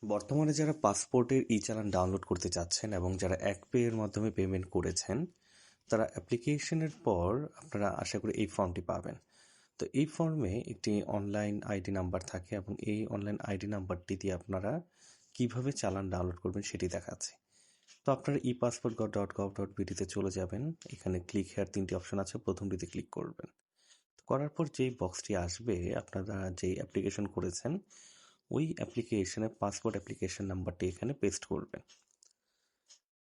বর্তমানে যারা পাসপোর্টের ই-চালান ডাউনলোড করতে চাচ্ছেন এবং যারা একপে এর মাধ্যমে পেমেন্ট করেছেন, তারা অ্যাপ্লিকেশনের পর আপনারা আশা করি এই ফর্মটি পাবেন। তো এই ফর্মে একটি অনলাইন আইডি নাম্বার থাকে এবং এই অনলাইন আইডি নাম্বারটি দিয়ে আপনারা কিভাবে চালান ডাউনলোড করবেন সেটি দেখাচ্ছে। তো আপনারা epassport.gov.bd তে চলে যাবেন। এখানে ক্লিক হেয়ার ৩টি অপশন আছে, প্রথমটিতে ক্লিক করবেন। করার পর যেই বক্সটি আসবে, আপনারা যেই অ্যাপ্লিকেশন করেছেন ওই অ্যাপ্লিকেশনে পাসপোর্ট অ্যাপ্লিকেশন নাম্বারটি এখানে পেস্ট করবেন।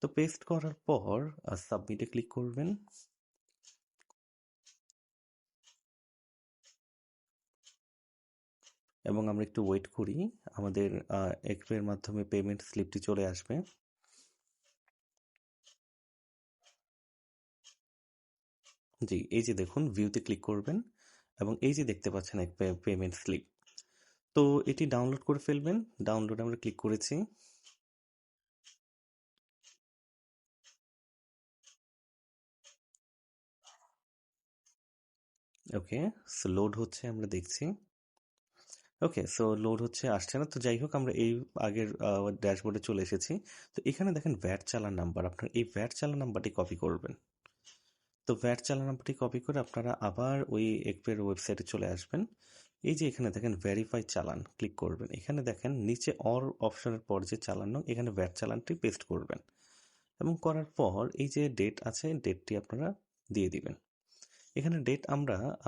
তো পেস্ট করার পর সাবমিটে ক্লিক করবেন। এবং আমরা একটু ওয়েট করি, আমাদের একপের মাধ্যমে পেমেন্ট স্লিপটি চলে আসবে। জি, এই যে দেখুন, ভিউতে ক্লিক করবেন এবং এই যে দেখতে পাচ্ছেন এক পেমেন্ট স্লিপ। তো এটি ডাউনলোড করে ফেলবেন। ডাউনলোড আমরা ক্লিক করেছি। ওকে, সো লোড হচ্ছে, আমরা দেখছি। ওকে, সো লোড হচ্ছে, আসছে না। তো যাই হোক, আমরা এই আগের ড্যাশবোর্ডে চলে এসেছি। তো এখানে দেখেন ভ্যাট চালান নাম্বার, আপনার এই ভ্যাট চালান নাম্বারটি কপি করবেন। তো ভ্যাট চালান নাম্বারটি কপি করে আপনারা আবার ওই একপের ওয়েবসাইটে চলে আসবেন। এই যে এখানে দেখেন ভেরিফাই চালান, ক্লিক করবেন। এখানে দেখেন নিচে অর অপশনের পর যে চালান, এখানে ভ্যাট চালানটি পেস্ট করবেন এবং করার পর এই যে ডেট আছে, ডেটটি আপনারা দিয়ে দিবেন। এখানে ডেট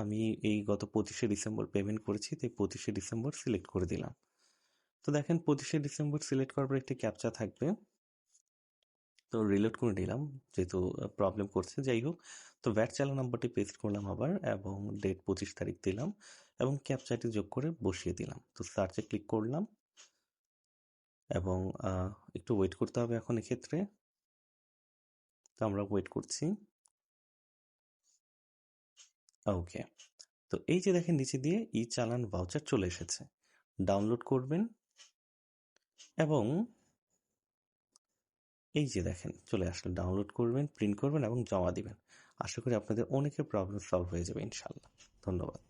আমি এই গত 25শে ডিসেম্বর পেমেন্ট করেছি, তাই 25শে ডিসেম্বর সিলেক্ট করে দিলাম। তো দেখেন 25শে ডিসেম্বর সিলেক্ট করার পর একটি ক্যাপচা থাকবে। তো রিলোড করে নিলাম, যেহেতু প্রবলেম করছে। যাই হোক, তো ভ্যাট চালান নাম্বারটি পেস্ট করলাম আবার এবং ডেট 25 তারিখ দিলাম এবং ক্যাপচাটি যোগ করে বসিয়ে দিলাম। তো সার্চে ক্লিক করলাম এবং একটু ওয়েট করতে হবে এখন এক্ষেত্রে। তো আমরা ওয়েট করছি। ওকে, তো এই যে দেখেন নিচে দিয়ে ই চালান ভাউচার চলে এসেছে। ডাউনলোড করবেন এবং এই যে দেখেন চলে আসলো। ডাউনলোড করবেন, প্রিন্ট করবেন এবং জমা দিবেন। আশা করি আপনাদের অনেকের প্রবলেম সলভ হয়ে যাবে ইনশাল্লাহ। ধন্যবাদ।